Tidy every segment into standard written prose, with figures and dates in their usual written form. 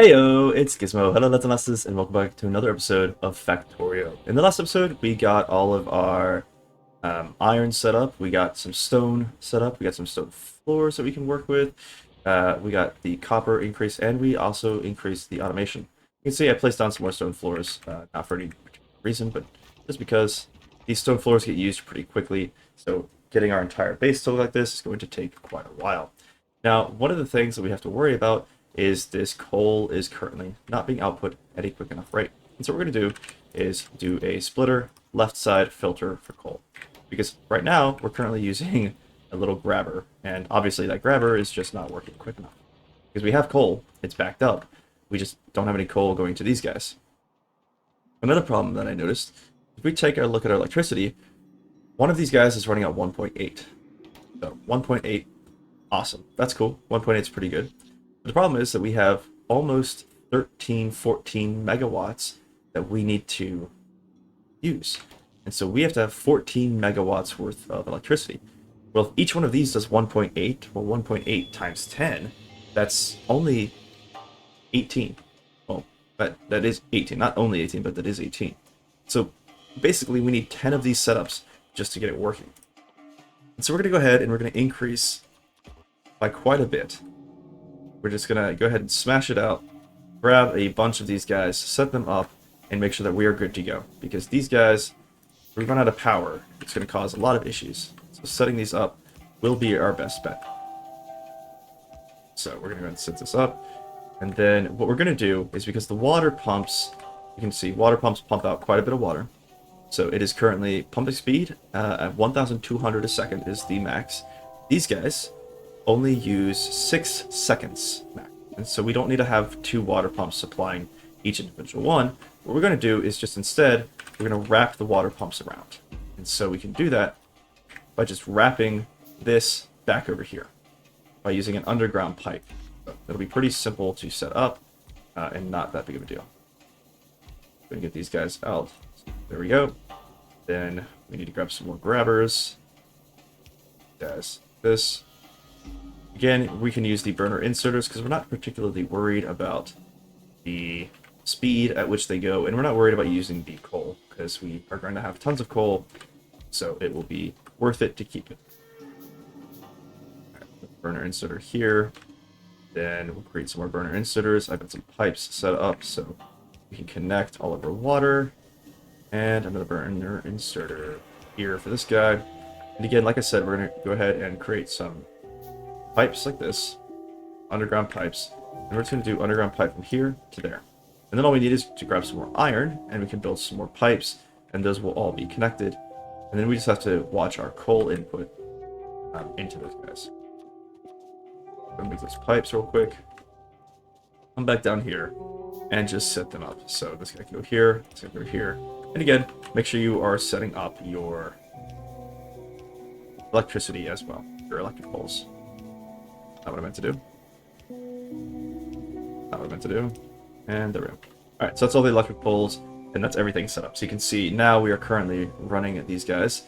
Heyo, it's Gizmo, Hello Lads, and welcome back to another episode of Factorio. In the last episode, we got all of our iron set up, we got some stone set up, we got some stone floors that we can work with, we got the copper increase, and we also increased the automation. You can see I placed down some more stone floors, not for any particular reason, but just because these stone floors get used pretty quickly, so getting our entire base to look like this is going to take quite a while. Now, one of the things that we have to worry about is this coal is currently not being output at a quick enough rate. And so what we're going to do is do a splitter left side filter for coal. Because right now, we're currently using a little grabber, and obviously that grabber is just not working quick enough. Because we have coal, it's backed up, we just don't have any coal going to these guys. Another problem that I noticed, if we take a look at our electricity, one of these guys is running at 1.8. So 1.8, awesome, that's cool, 1.8 is pretty good. The problem is that we have almost 13, 14 megawatts that we need to use. And so we have to have 14 megawatts worth of electricity. Well, if each one of these does 1.8, well, 1.8 times 10, that's only 18. Well, that is 18. Not only 18, but that is 18. So basically, we need 10 of these setups just to get it working. And so we're going to go ahead and we're going to increase by quite a bit. We're just going to go ahead and smash it out, grab a bunch of these guys, set them up, and make sure that we are good to go. Because these guys, if we run out of power, it's going to cause a lot of issues. So setting these up will be our best bet. So we're going to go ahead and set this up. And then what we're going to do is, because the water pumps, you can see water pumps pump out quite a bit of water. So it is currently pumping speed at 1,200 a second is the max. These guys only use 6 seconds max. And so we don't need to have 2 water pumps supplying each individual one. What we're going to do is just instead, we're going to wrap the water pumps around. And so we can do that by just wrapping this back over here by using an underground pipe. So it'll be pretty simple to set up and not that big of a deal. I'm going to get these guys out. So there we go. Then we need to grab some more grabbers. As this. Again, we can use the burner inserters because we're not particularly worried about the speed at which they go, and we're not worried about using the coal because we are going to have tons of coal, so it will be worth it to keep it. Right, burner inserter here, then we'll create some more burner inserters. I've got some pipes set up so we can connect all of our water, and another burner inserter here for this guy. And again, like I said, we're going to go ahead and create some pipes like this, underground pipes, and we're just going to do underground pipe from here to there. And then all we need is to grab some more iron, and we can build some more pipes, and those will all be connected. And then we just have to watch our coal input into those guys. I'm going to make those pipes real quick. Come back down here, and just set them up. So this guy can go here, this guy can go here. And again, make sure you are setting up your electricity as well, your electric poles. Not what I meant to do. Not what I meant to do. And there we go. Alright, so that's all the electric poles, and that's everything set up. So you can see now we are currently running at these guys.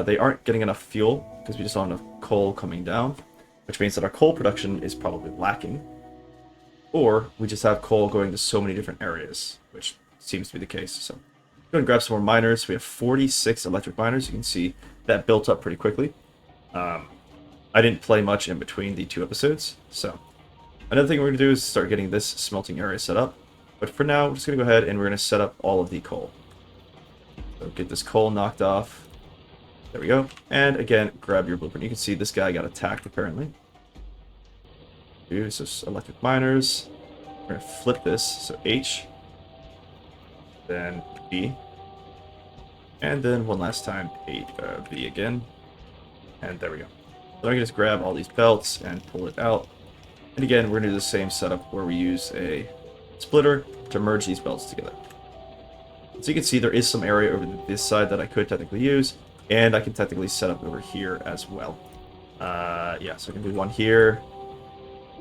They aren't getting enough fuel because we just don't have enough coal coming down, which means that our coal production is probably lacking. Or we just have coal going to so many different areas, which seems to be the case. So go and grab some more miners. We have 46 electric miners. You can see that built up pretty quickly. I didn't play much in between the 2 episodes, so another thing we're going to do is start getting this smelting area set up. But for now, we're just going to go ahead and we're going to set up all of the coal. So get this coal knocked off. There we go. And again, grab your blueprint. You can see this guy got attacked, apparently. Use this electric miners. We're going to flip this, so H. Then B. And then one last time, B again. And there we go. So I can just grab all these belts and pull it out. And again, we're going to do the same setup where we use a splitter to merge these belts together. So you can see there is some area over this side that I could technically use, and I can technically set up over here as well. Yeah, so I can do one here,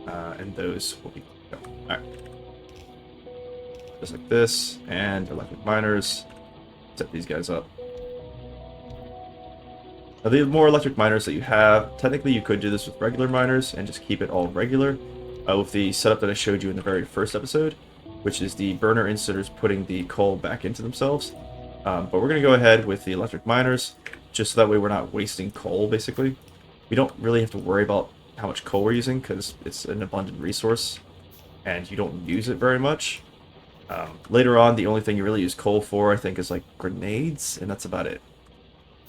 and those will be... Alright. Just like this, and electric miners. Set these guys up. Now, the more electric miners that you have, technically you could do this with regular miners and just keep it all regular. with the setup that I showed you in the very first episode, which is the burner inserters putting the coal back into themselves. But we're going to go ahead with the electric miners, just so that way we're not wasting coal, basically. We don't really have to worry about how much coal we're using, because it's an abundant resource, and you don't use it very much. Later on, the only thing you really use coal for, I think, is like grenades, and that's about it.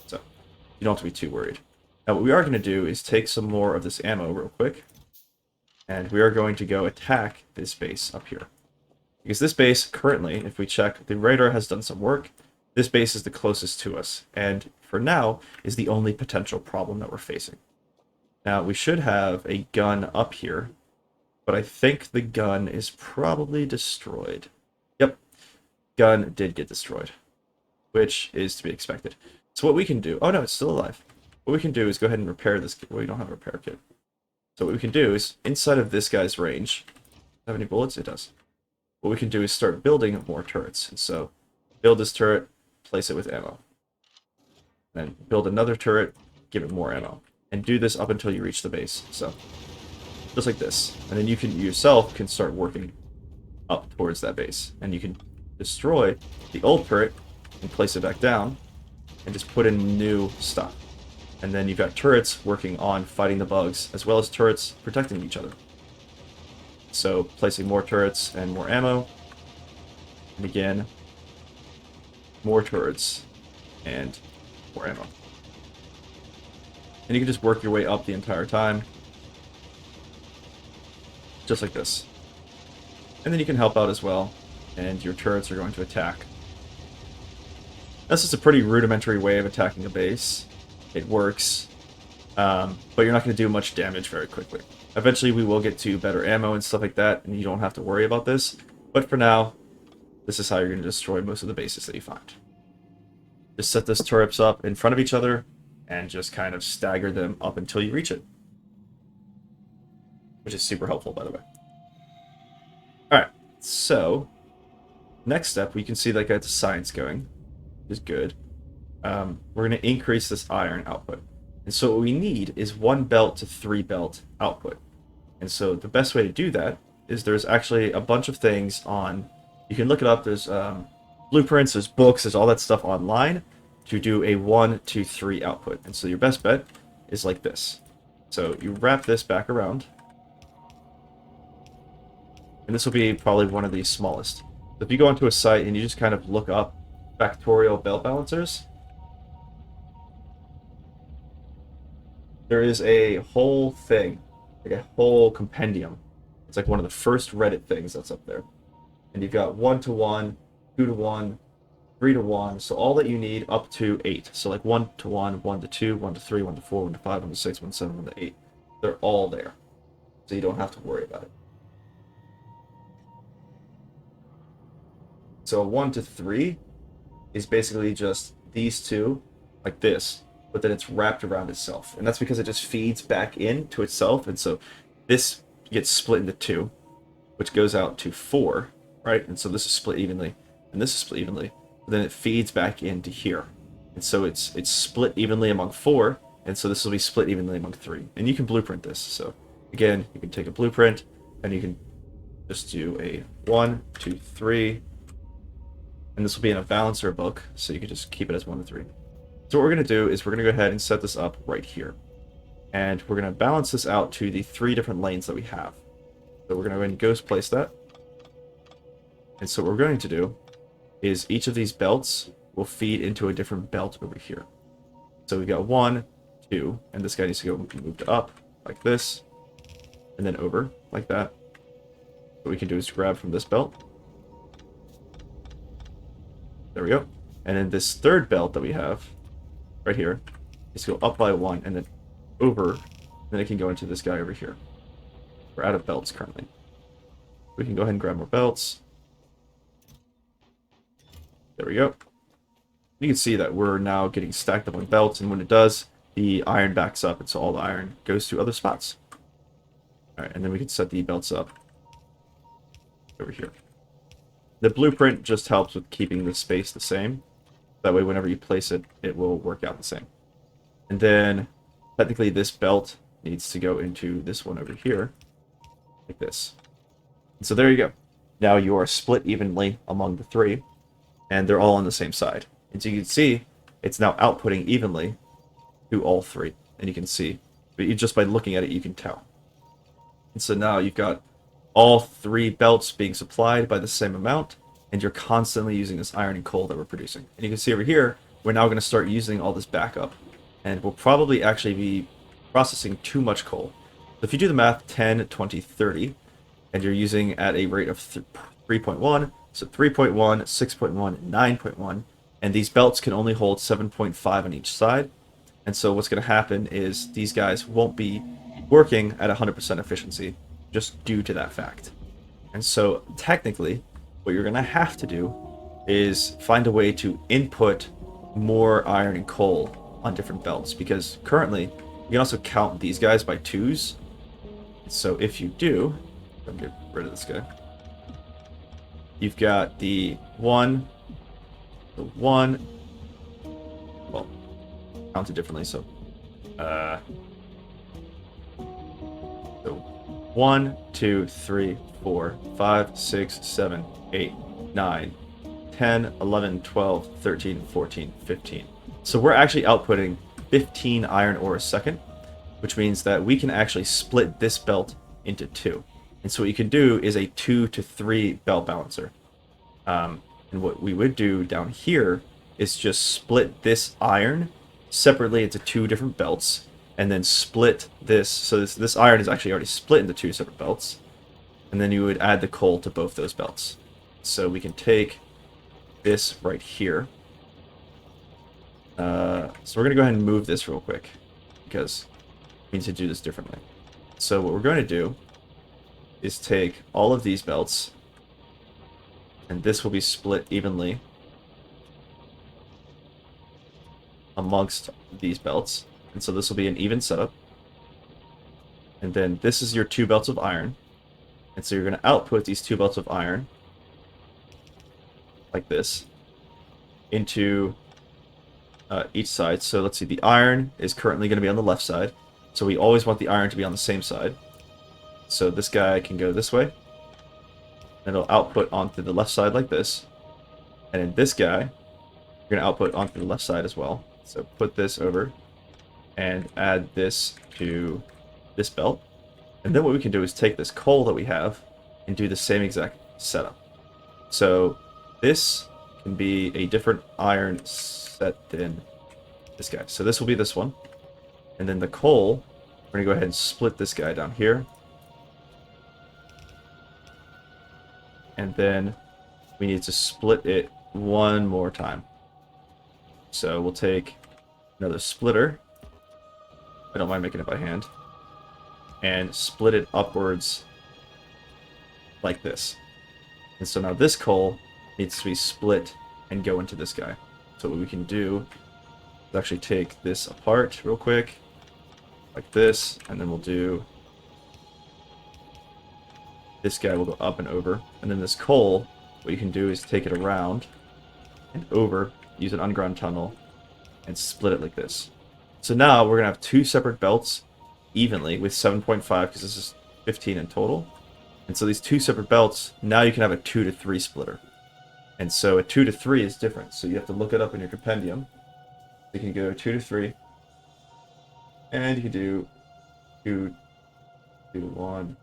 So, you don't have to be too worried. Now, what we are going to do is take some more of this ammo real quick, and we are going to go attack this base up here. Because this base, currently, if we check, the radar has done some work. This base is the closest to us, and for now, is the only potential problem that we're facing. Now, we should have a gun up here, but I think the gun is probably destroyed. Yep, gun did get destroyed, which is to be expected. So what we can do... Oh no, it's still alive. What we can do is go ahead and repair this kit. Well, we don't have a repair kit. So what we can do is, inside of this guy's range... Does it have any bullets? It does. What we can do is start building more turrets. And so, build this turret, place it with ammo. Then build another turret, give it more ammo. And do this up until you reach the base. So, just like this. And then you yourself can start working up towards that base. And you can destroy the old turret and place it back down and just put in new stuff. And then you've got turrets working on fighting the bugs, as well as turrets protecting each other. So, placing more turrets and more ammo. And again, more turrets and more ammo. And you can just work your way up the entire time. Just like this. And then you can help out as well, and your turrets are going to attack. This is a pretty rudimentary way of attacking a base. It works, but you're not going to do much damage very quickly. Eventually we will get to better ammo and stuff like that, and you don't have to worry about this. But for now, this is how you're going to destroy most of the bases that you find. Just set those turrets up in front of each other, and just kind of stagger them up until you reach it. Which is super helpful, by the way. Alright, so next step, we can see that I got the science going, which is good. We're going to increase this iron output. And so what we need is 1 belt to 3 belt output. And so the best way to do that is there's actually a bunch of things on... You can look it up, there's blueprints, there's books, there's all that stuff online to do a 1 to 3 output. And so your best bet is like this. So you wrap this back around. And this will be probably one of the smallest. So if you go onto a site and you just kind of look up Factorio belt balancers, there is a whole thing, like a whole compendium. It's like one of the first Reddit things that's up there. And you've got 1 to 1, 2 to 1, 3 to 1, so all that you need up to 8. So like 1 to 1, 1 to 2, 1 to 3, 1 to 4, 1 to 5, 1 to 6, 1 to 7, 1 to 8. They're all there. So you don't have to worry about it. So 1 to 3 is basically just these two, like this, but then it's wrapped around itself. And that's because it just feeds back into itself. And so this gets split into 2, which goes out to 4, right? And so this is split evenly, and this is split evenly. But then it feeds back into here. And so it's split evenly among 4, and so this will be split evenly among 3. And you can blueprint this. So again, you can take a blueprint, and you can just do a 1, 2, 3. And this will be in a balancer book, so you can just keep it as 1 to 3. So what we're going to do is we're going to go ahead and set this up right here. And we're going to balance this out to the 3 different lanes that we have. So we're going to go ahead and ghost place that. And so what we're going to do is each of these belts will feed into a different belt over here. So we've got 1, 2, and this guy needs to go moved up like this, and then over like that. What we can do is grab from this belt. There we go. And then this third belt that we have right here is go up by 1 and then over. Then it can go into this guy over here. We're out of belts currently. We can go ahead and grab more belts. There we go. You can see that we're now getting stacked up on belts, and when it does, the iron backs up, and so all the iron goes to other spots. Alright, and then we can set the belts up over here. The blueprint just helps with keeping the space the same. That way, whenever you place it, it will work out the same. And then, technically, this belt needs to go into this one over here. like this. And so there you go. Now you are split evenly among the three, and they're all on the same side. And so you can see it's now outputting evenly to all three. And you can see, but just by looking at it, you can tell. And so now you've got all three belts being supplied by the same amount, and you're constantly using this iron and coal that we're producing. And you can see over here, we're now going to start using all this backup, and we'll probably actually be processing too much coal. So if you do the math, 10, 20, 30, and you're using at a rate of 3.1, so 3.1, 6.1, 9.1, and these belts can only hold 7.5 on each side. And so what's going to happen is these guys won't be working at 100% efficiency just due to that fact. And so technically, what you're going to have to do is find a way to input more iron and coal on different belts, because currently you can also count these guys by twos. So if you do, let me get rid of this guy. You've got the one, well, counted differently, so 1, 2, 3, 4, 5, 6, 7, 8, 9, 10, 11, 12, 13, 14, 15. So we're actually outputting 15 iron ore a second, which means that we can actually split this belt into two. And so what you can do is a 2 to 3 belt balancer. And what we would do down here is just split this iron separately into two different belts, and then split this. So this iron is actually already split into two separate belts. And then you would add the coal to both those belts. So we can take this right here. So we're going to go ahead and move this real quick, because we need to do this differently. So what we're going to do is take all of these belts, and this will be split evenly amongst these belts. And so this will be an even setup. And then this is your 2 belts of iron. And so you're going to output these 2 belts of iron like this into each side. So let's see, the iron is currently going to be on the left side. So we always want the iron to be on the same side. So this guy can go this way. And it'll output onto the left side like this. And in this guy, you're going to output onto the left side as well. So put this over and add this to this belt. And then what we can do is take this coal that we have and do the same exact setup. So this can be a different iron set than this guy. So this will be this one. And then the coal, we're going to go ahead and split this guy down here. And then we need to split it one more time. So we'll take another splitter. I don't mind making it by hand. And split it upwards like this. And so now this coal needs to be split and go into this guy. So what we can do is actually take this apart real quick, like this, and then we'll do this guy will go up and over. And then this coal, what you can do is take it around and over, use an underground tunnel, and split it like this. So now we're going to have 2 separate belts evenly with 7.5, because this is 15 in total. And so these 2 separate belts, now you can have a 2 to 3 splitter. And so a 2 to 3 is different. So you have to look it up in your compendium. You can go 2 to 3. And you can do 2 to 1,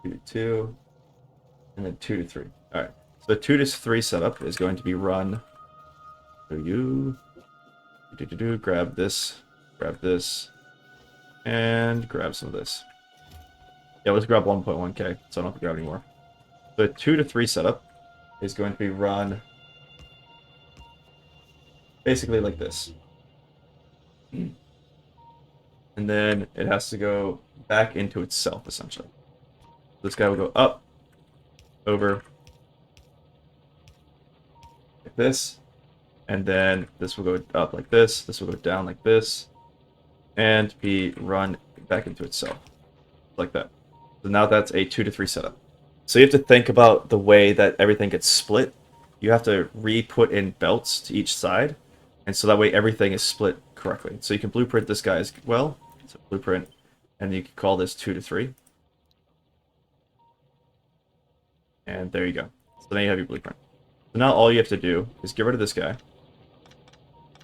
2 to 2, and then 2 to 3. Alright. So the 2 to 3 setup is going to be run. So you grab this, and grab some of this. Yeah, let's grab 1.1k, so I don't have to grab any more. The 2 to 3 setup is going to be run basically like this. And then it has to go back into itself, essentially. This guy will go up, over, like this, and then this will go up like this will go down like this, and be run back into itself, like that. So now that's a 2 to 3 setup. So you have to think about the way that everything gets split. You have to re-put in belts to each side, and so that way everything is split correctly. So you can blueprint this guy as well. So blueprint, and you can call this 2 to 3. And there you go. So now you have your blueprint. So now all you have to do is get rid of this guy.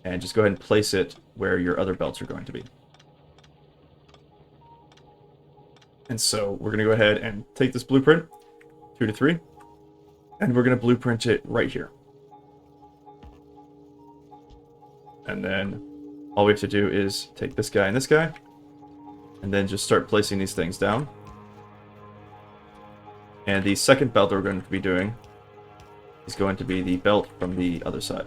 And just go ahead and place it where your other belts are going to be. And so we're going to go ahead and take this blueprint, 2 to 3, and we're going to blueprint it right here. And then all we have to do is take this guy and this guy, and then just start placing these things down. And the second belt that we're going to be doing is going to be the belt from the other side.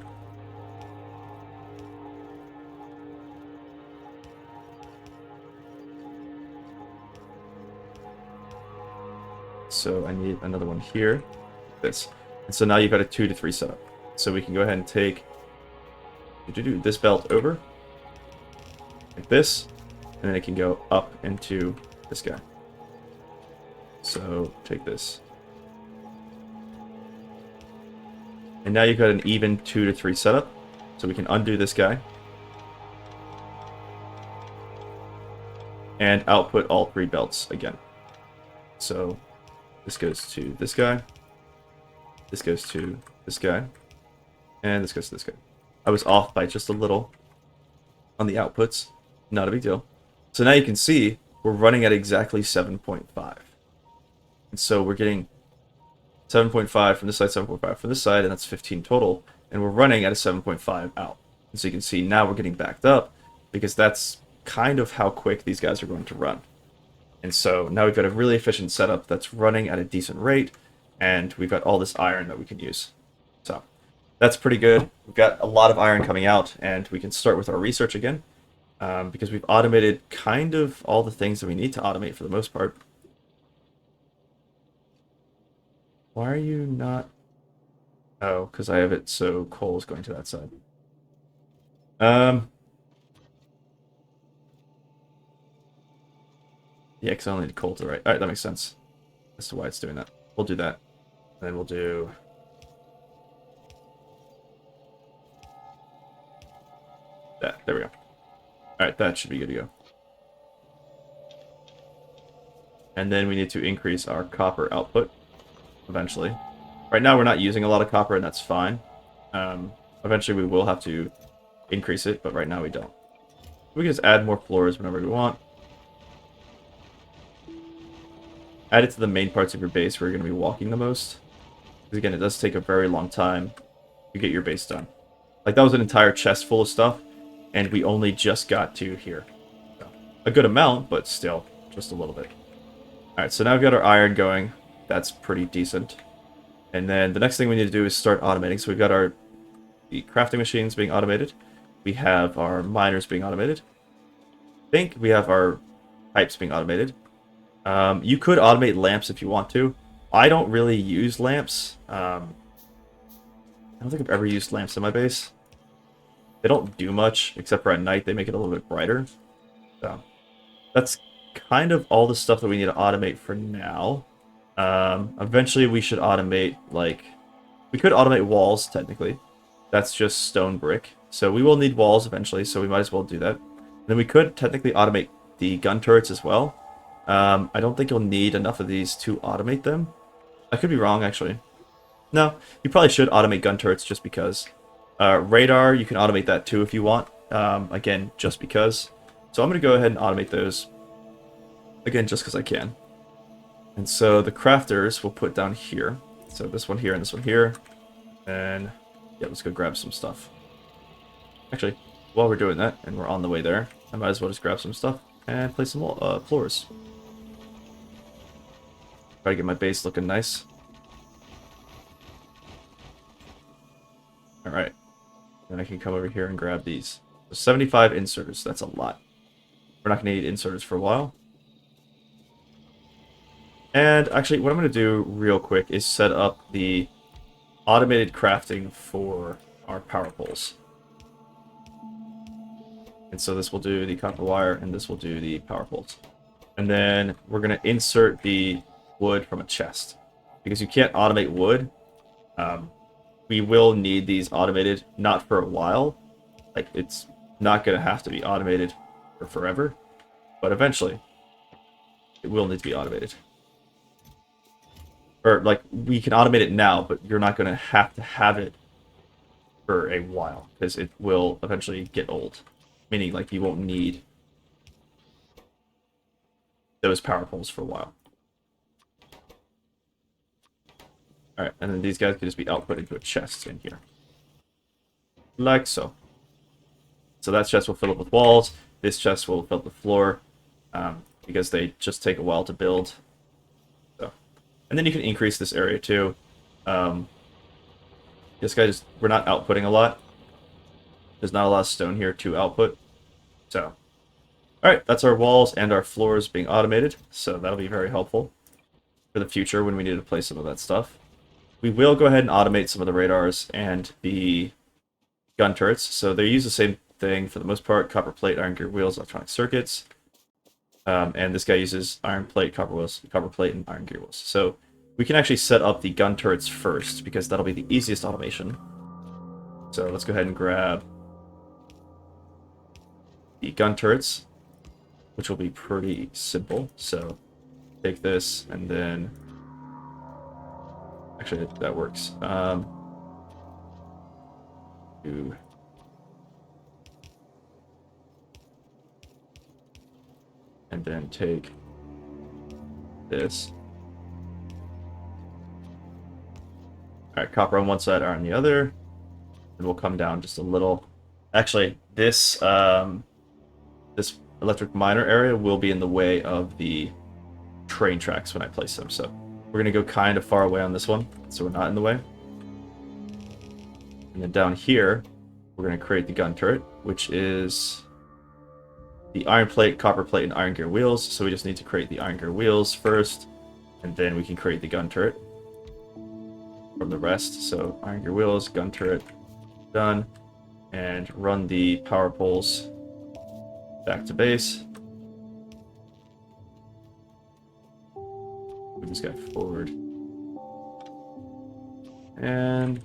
So I need another one here, this. And so now you've got a 2 to 3 setup. So we can go ahead and take this belt over, like this, and then it can go up into this guy. So take this. And now you've got an even 2 to 3 setup. So we can undo this guy. And output all 3 belts again. So this goes to this guy. This goes to this guy. And this goes to this guy. I was off by just a little on the outputs. Not a big deal. So now you can see we're running at exactly 7.5. And so we're getting 7.5 from this side, 7.5 from this side, and that's 15 total. And we're running at a 7.5 out. And so you can see now we're getting backed up because that's kind of how quick these guys are going to run. And so now we've got a really efficient setup that's running at a decent rate, and we've got all this iron that we can use. So that's pretty good. We've got a lot of iron coming out, and we can start with our research again, because we've automated kind of all the things that we need to automate for the most part. Why are you not... Oh, because I have it so coal is going to that side. Yeah, because I only need coal to the right. Alright, that makes sense. As to why it's doing that. We'll do that. And then we'll do... that. There we go. Alright, that should be good to go. And then we need to increase our copper output eventually. Right now we're not using a lot of copper, and that's fine. Eventually we will have to increase it, but right now we don't. We can just add more floors whenever we want. Add it to the main parts of your base where you're going to be walking the most. Because again, it does take a very long time to get your base done. Like, that was an entire chest full of stuff, and we only just got to here. So, a good amount, but still, just a little bit. Alright, so now we've got our iron going. That's pretty decent. And then the next thing we need to do is start automating. So we've got the crafting machines being automated. We have our miners being automated. I think we have our pipes being automated. You could automate lamps if you want to. I don't really use lamps. I don't think I've ever used lamps in my base. They don't do much, except for at night they make it a little bit brighter. So that's kind of all the stuff that we need to automate for now. Eventually we should automate, like... we could automate walls, technically. That's just stone brick. So we will need walls eventually, so we might as well do that. And then we could technically automate the gun turrets as well. I don't think you'll need enough of these to automate them. I could be wrong, actually. No, you probably should automate gun turrets just because. Radar, you can automate that too if you want. Again, just because. So I'm going to go ahead and automate those. Again, just because I can. And so the crafters we'll put down here. So this one here and this one here. And yeah, let's go grab some stuff. Actually, while we're doing that, and we're on the way there, I might as well just grab some stuff and place some floors. Try to get my base looking nice. Alright. Then I can come over here and grab these. So 75 inserters, that's a lot. We're not going to need inserters for a while. And actually, what I'm going to do real quick is set up the automated crafting for our power poles. And so this will do the copper wire, and this will do the power poles. And then we're going to insert the wood from a chest. Because you can't automate wood. We will need these automated, not for a while. Like, it's not going to have to be automated for forever. But eventually, it will need to be automated. Or, like, we can automate it now, but you're not going to have it for a while, because it will eventually get old. Meaning, like, you won't need those power poles for a while. Alright, and then these guys can just be output into a chest in here. Like so. So that chest will fill up with walls. This chest will fill up the floor, because they just take a while to build. So, and then you can increase this area too. This guy just, we're not outputting a lot. There's not a lot of stone here to output. So, alright, that's our walls and our floors being automated. So that'll be very helpful for the future when we need to place some of that stuff. We will go ahead and automate some of the radars and the gun turrets. So they use the same thing for the most part: copper plate, iron gear wheels, electronic circuits. And this guy uses iron plate, copper plate, and iron gear wheels. So we can actually set up the gun turrets first, because that'll be the easiest automation. So let's go ahead and grab the gun turrets, which will be pretty simple. So take this, and then actually that works. And then take this. Alright, copper on one side, iron on the other. And we'll come down just a little. Actually, this this electric miner area will be in the way of the train tracks when I place them. So we're going to go kind of far away on this one, so we're not in the way. And then down here, we're going to create the gun turret, which is the iron plate, copper plate, and iron gear wheels. So we just need to create the iron gear wheels first, and then we can create the gun turret from the rest. So iron gear wheels, gun turret, done. And run the power poles back to base. Move this guy forward. And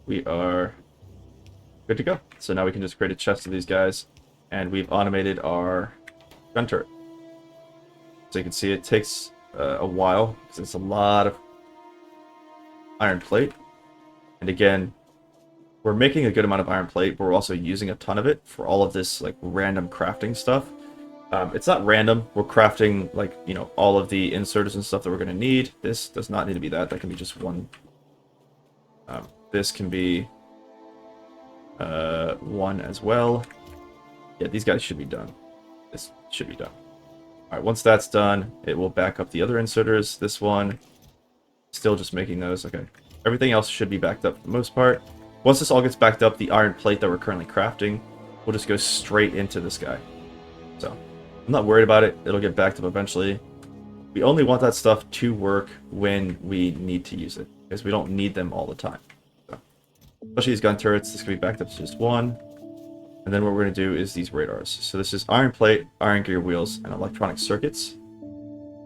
we are good to go. So now we can just create a chest of these guys, and we've automated our gun turret. So you can see it takes a while, because it's a lot of iron plate. And again, we're making a good amount of iron plate, but we're also using a ton of it for all of this like random crafting stuff. It's not random. We're crafting, like, you know, all of the inserters and stuff that we're going to need. This does not need to be that. That can be just one. This can be one as well. Yeah, these guys should be done. This should be done. Alright, once that's done, it will back up the other inserters. This one, still just making those. Okay. Everything else should be backed up for the most part. Once this all gets backed up, the iron plate that we're currently crafting will just go straight into this guy. So, I'm not worried about it. It'll get backed up eventually. We only want that stuff to work when we need to use it, because we don't need them all the time. So, especially these gun turrets, this can be backed up to just one. And then what we're going to do is these radars. So this is iron plate, iron gear wheels, and electronic circuits.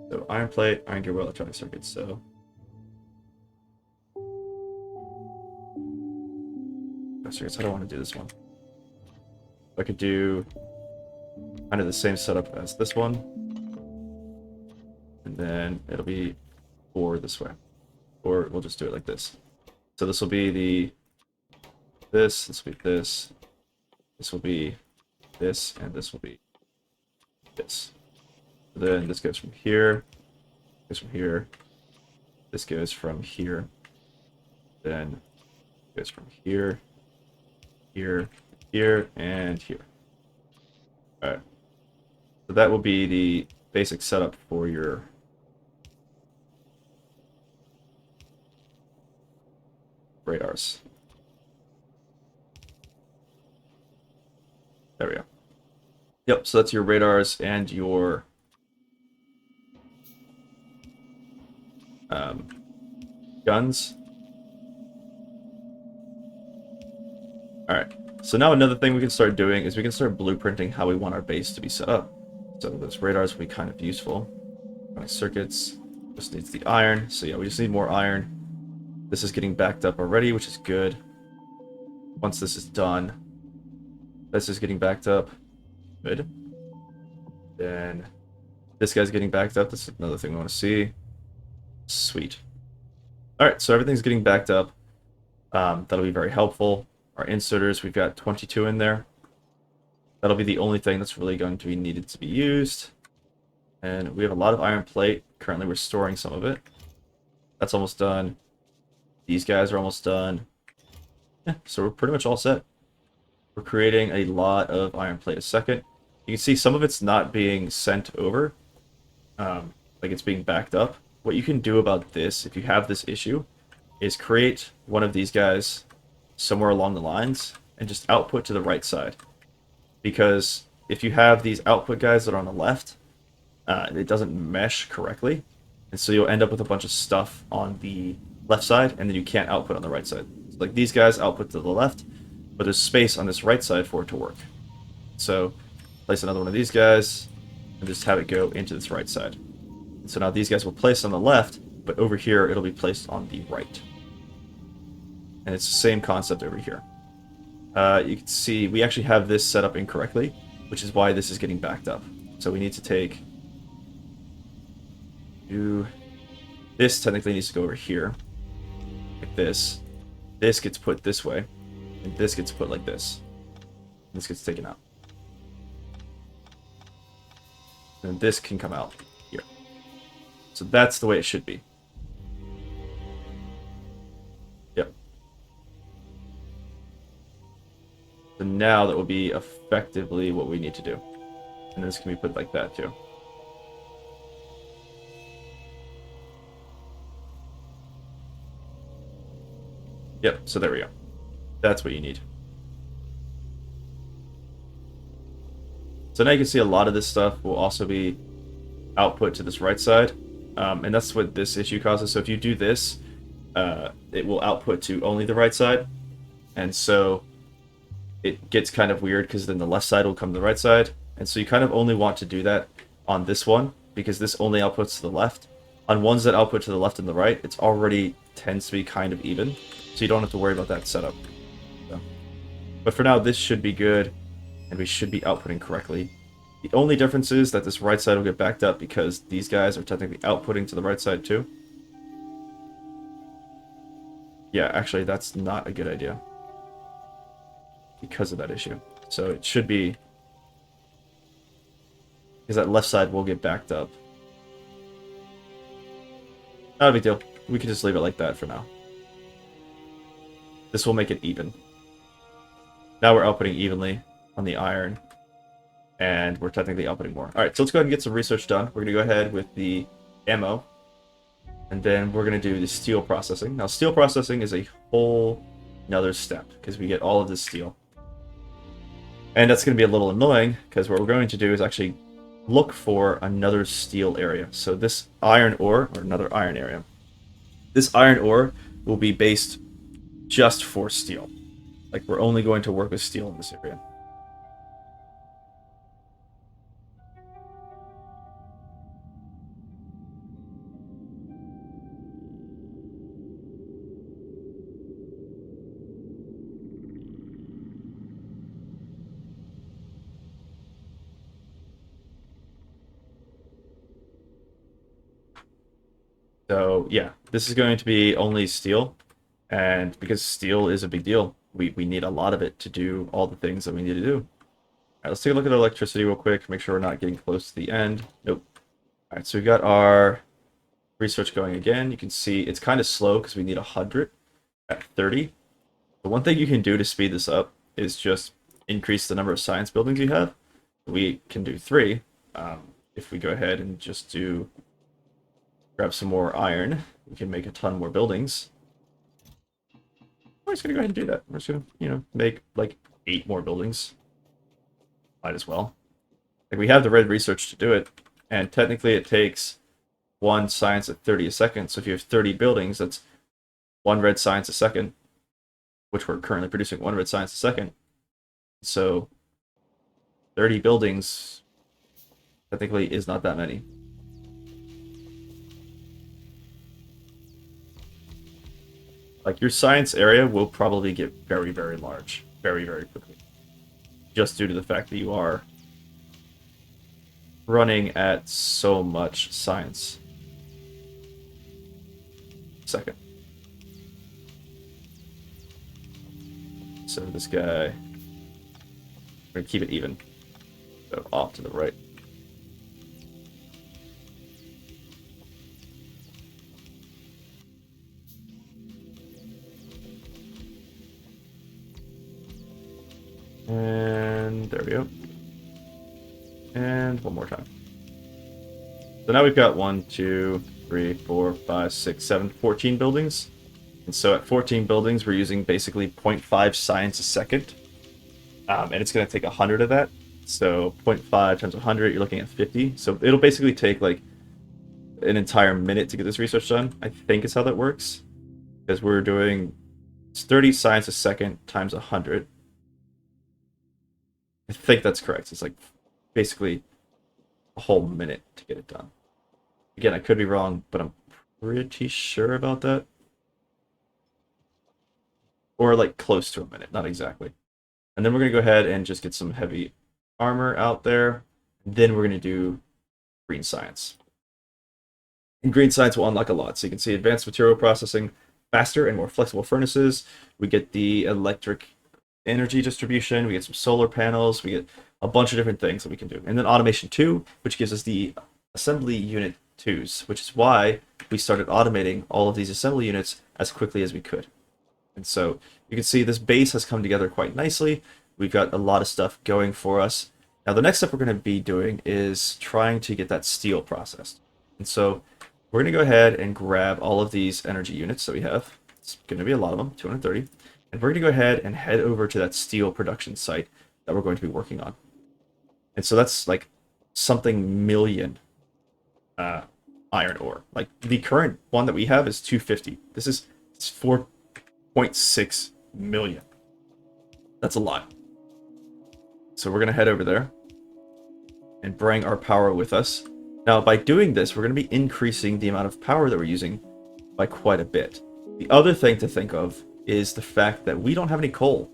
So iron plate, iron gear wheel, electronic circuits. So circuits, I don't want to do this one. I could do kind of the same setup as this one. And then it'll be 4 this way. Or we'll just do it like this. So this will be this will be this. This will be this, and this will be this. Then this goes from here, goes from here, this goes from here, then goes from here, here, here, and here. Alright. So that will be the basic setup for your radars. There we go. Yep, so that's your radars and your guns. Alright, so now another thing we can start doing is we can start blueprinting how we want our base to be set up. So those radars will be kind of useful. My circuits just needs the iron, so yeah, we just need more iron. This is getting backed up already, which is good. Once this is done, this is getting backed up. Good. Then this guy's getting backed up. This is another thing we want to see. Sweet. Alright, so everything's getting backed up. That'll be very helpful. Our inserters, we've got 22 in there. That'll be the only thing that's really going to be needed to be used. And we have a lot of iron plate. Currently we're storing some of it. That's almost done. These guys are almost done. Yeah, so we're pretty much all set. We're creating a lot of iron plate a second. You can see some of it's not being sent over. Like it's being backed up. What you can do about this, if you have this issue, is create one of these guys somewhere along the lines and just output to the right side. Because if you have these output guys that are on the left, it doesn't mesh correctly. And so you'll end up with a bunch of stuff on the left side, and then you can't output on the right side. So like these guys output to the left, but there's space on this right side for it to work. So place another one of these guys, and just have it go into this right side. And so now these guys will place on the left, but over here it'll be placed on the right. And it's the same concept over here. You can see we actually have this set up incorrectly, which is why this is getting backed up. So we need to take... This technically needs to go over here, like this. This gets put this way, and this gets put like this. This gets taken out. And this can come out here. So that's the way it should be. Yep. So now that will be effectively what we need to do. And this can be put like that too. Yep, so there we go. That's what you need. So now you can see a lot of this stuff will also be output to this right side. And that's what this issue causes. So if you do this, it will output to only the right side. And so it gets kind of weird because then the left side will come to the right side. And so you kind of only want to do that on this one because this only outputs to the left. On ones that output to the left and the right, it's already tends to be kind of even. So you don't have to worry about that setup. So. But for now, this should be good, and we should be outputting correctly. The only difference is that this right side will get backed up because these guys are technically outputting to the right side too. Yeah, actually, that's not a good idea because of that issue. So it should be... because that left side will get backed up. Not a big deal. We can just leave it like that for now. This will make it even. Now we're outputting evenly on the iron. And we're technically outputting more. Alright, so let's go ahead and get some research done. We're going to go ahead with the ammo. And then we're going to do the steel processing. Now, steel processing is a whole another step. Because we get all of this steel. And that's going to be a little annoying. Because what we're going to do is actually look for another steel area. So this iron ore, or another iron area. This iron ore will be based just for steel. Like, we're only going to work with steel in this area. So, yeah, this is going to be only steel. And because steel is a big deal, we need a lot of it to do all the things that we need to do. All right, let's take a look at our electricity real quick, make sure we're not getting close to the end. Nope. All right, so we've got our research going again. You can see it's kind of slow because we need 100 at 30. The one thing you can do to speed this up is just increase the number of science buildings you have. We can do 3. If we go ahead and just grab some more iron, we can make a ton more buildings. I'm just gonna go ahead and do that. We're just gonna, make like 8 more buildings. Might as well. Like, we have the red research to do it, and technically it takes 1 science at 30 a second. So if you have 30 buildings, that's 1 red science a second, which we're currently producing 1 red science a second. So 30 buildings technically is not that many. Like, your science area will probably get very, very large. Very, very quickly. Just due to the fact that you are running at so much science second. So this guy, we're gonna keep it even. So off to the right. And there we go. And one more time. So now we've got 1, 2, 3, 4, 5, 6, 7, 14 buildings. And so at 14 buildings, we're using basically 0.5 science a second. And it's going to take 100 of that. So 0.5 times 100, you're looking at 50. So it'll basically take like an entire minute to get this research done. I think is how that works. Because we're doing 30 science a second times 100. I think that's correct. It's like basically a whole minute to get it done. Again, I could be wrong, but I'm pretty sure about that. Or like close to a minute, not exactly. And then we're going to go ahead and just get some heavy armor out there. Then we're going to do green science. And green science will unlock a lot. So you can see advanced material processing, faster and more flexible furnaces. We get the electric energy distribution. We get some solar panels. We get a bunch of different things that we can do. And then automation 2, which gives us the assembly unit 2s, which is why we started automating all of these assembly units as quickly as we could. And so you can see this base has come together quite nicely. We've got a lot of stuff going for us. Now the next step we're going to be doing is trying to get that steel processed. And so we're going to go ahead and grab all of these energy units that we have. It's going to be a lot of them, 230. And we're going to go ahead and head over to that steel production site that we're going to be working on. And so that's like something million iron ore. Like the current one that we have is 250. This is 4.6 million. That's a lot. So we're going to head over there and bring our power with us. Now, by doing this, we're going to be increasing the amount of power that we're using by quite a bit. The other thing to think of is the fact that we don't have any coal.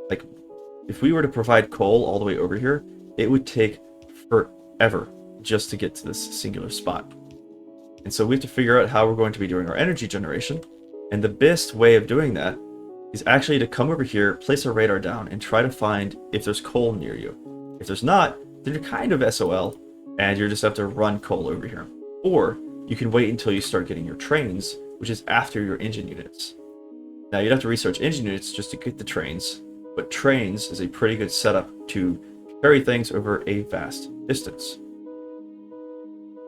Like, if we were to provide coal all the way over here, it would take forever just to get to this singular spot. And so we have to figure out how we're going to be doing our energy generation. And the best way of doing that is actually to come over here, place a radar down, and try to find if there's coal near you. If there's not, then you're kind of SOL, and you just have to run coal over here. Or you can wait until you start getting your trains, which is after your engine units. Now, you'd have to research engine units just to get the trains, but trains is a pretty good setup to carry things over a vast distance.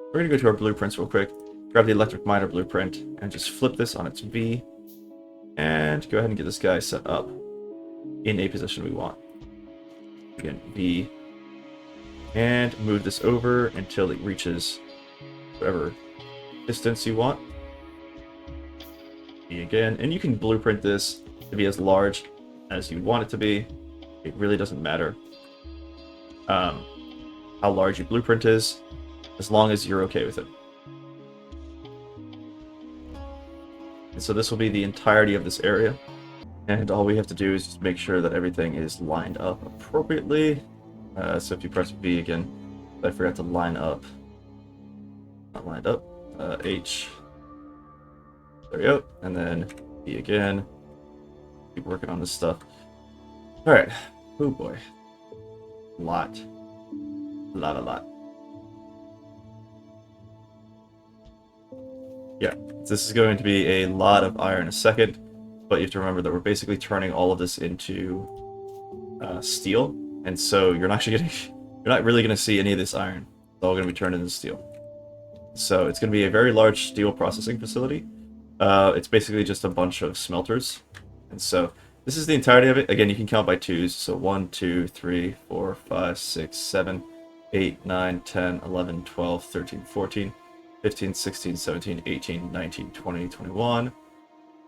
We're going to go to our blueprints real quick, grab the electric miner blueprint, and just flip this on its V, and go ahead and get this guy set up in a position we want. Again, V, and move this over until it reaches whatever distance you want. V again, and you can blueprint this to be as large as you want it to be. It really doesn't matter how large your blueprint is, as long as you're okay with it. And so this will be the entirety of this area, and all we have to do is just make sure that everything is lined up appropriately. So if you press V again, I forgot to line up. Not lined up. H. There we go. And then V again. Keep working on this stuff. Alright. Oh boy. A lot. A lot. Yeah, this is going to be a lot of iron a second, but you have to remember that we're basically turning all of this into steel, and so you're not really going to see any of this iron. It's all going to be turned into steel. So it's going to be a very large steel processing facility. It's basically just a bunch of smelters, and so this is the entirety of it. Again, you can count by twos. So 1, 2, 3, 4, 5, 6, 7, 8, 9, 10, 11, 12, 13, 14. 15, 16, 17, 18, 19, 20, 21,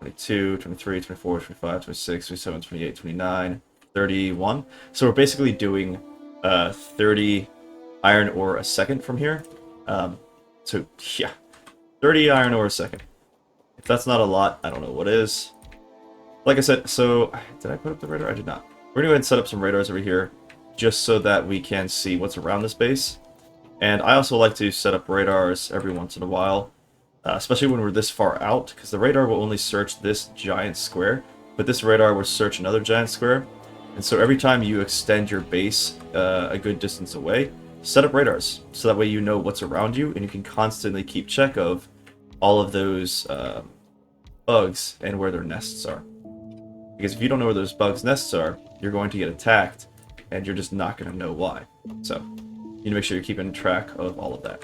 22, 23, 24, 25, 26, 27, 28, 29, 31. So we're basically doing 30 iron ore a second from here. So yeah, 30 iron ore a second. If that's not a lot, I don't know what is. Like I said, so did I put up the radar? I did not. We're going to go ahead and set up some radars over here just so that we can see what's around this base. And I also like to set up radars every once in a while, especially when we're this far out, because the radar will only search this giant square, but this radar will search another giant square. And so every time you extend your base a good distance away, set up radars, so that way you know what's around you, and you can constantly keep check of all of those bugs and where their nests are. Because if you don't know where those bugs' nests are, you're going to get attacked, and you're just not going to know why. So you need to make sure you're keeping track of all of that.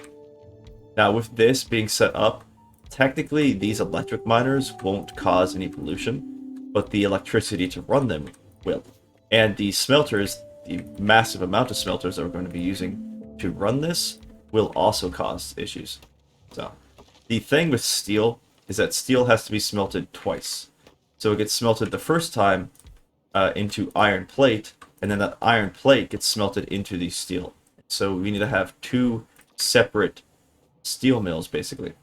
Now, with this being set up, technically these electric miners won't cause any pollution, but the electricity to run them will. And the smelters, the massive amount of smelters that we're going to be using to run this, will also cause issues. So the thing with steel is that steel has to be smelted twice. So it gets smelted the first time into iron plate, and then that iron plate gets smelted into the steel. So we need to have two separate steel mills, basically.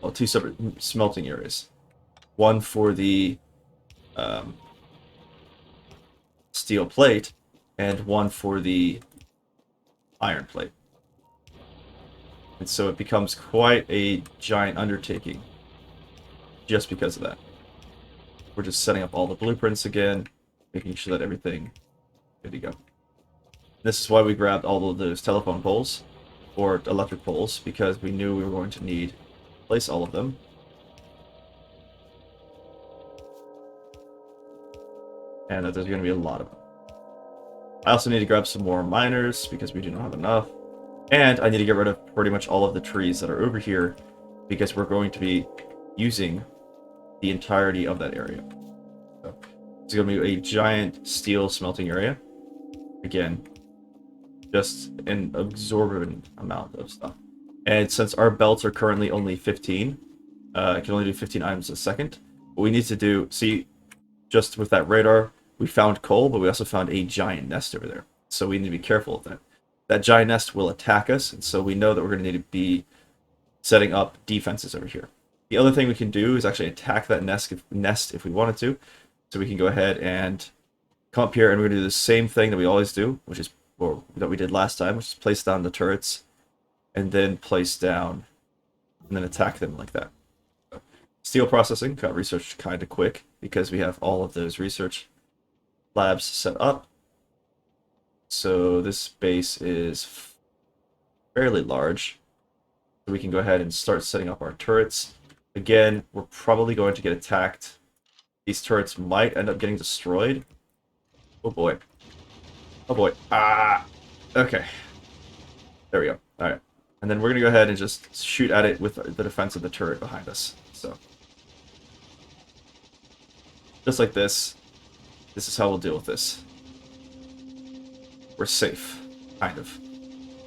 Well, two separate smelting areas. One for the steel plate, and one for the iron plate. And so it becomes quite a giant undertaking just because of that. We're just setting up all the blueprints again, making sure that everything good to go. This is why we grabbed all of those telephone poles, or electric poles, because we knew we were going to need to place all of them. And that there's going to be a lot of them. I also need to grab some more miners, because we do not have enough. And I need to get rid of pretty much all of the trees that are over here, because we're going to be using the entirety of that area. So it's going to be a giant steel smelting area. Again, just an absorbent amount of stuff. And since our belts are currently only 15, I can only do 15 items a second. What we need to do, see, just with that radar, we found coal, but we also found a giant nest over there. So we need to be careful of that. That giant nest will attack us, and so we know that we're going to need to be setting up defenses over here. The other thing we can do is actually attack that nest if we wanted to. So we can go ahead and come up here, and we're going to do the same thing that we always do, which is, or that we did last time, which is place down the turrets, and then place down, and then attack them like that. So, steel processing got researched kind of quick, because we have all of those research labs set up. So this base is fairly large. So we can go ahead and start setting up our turrets. Again, we're probably going to get attacked. These turrets might end up getting destroyed. Oh boy. Oh boy. Ah! Okay. There we go. Alright. And then we're going to go ahead and just shoot at it with the defense of the turret behind us. So, just like this. This is how we'll deal with this. We're safe. Kind of.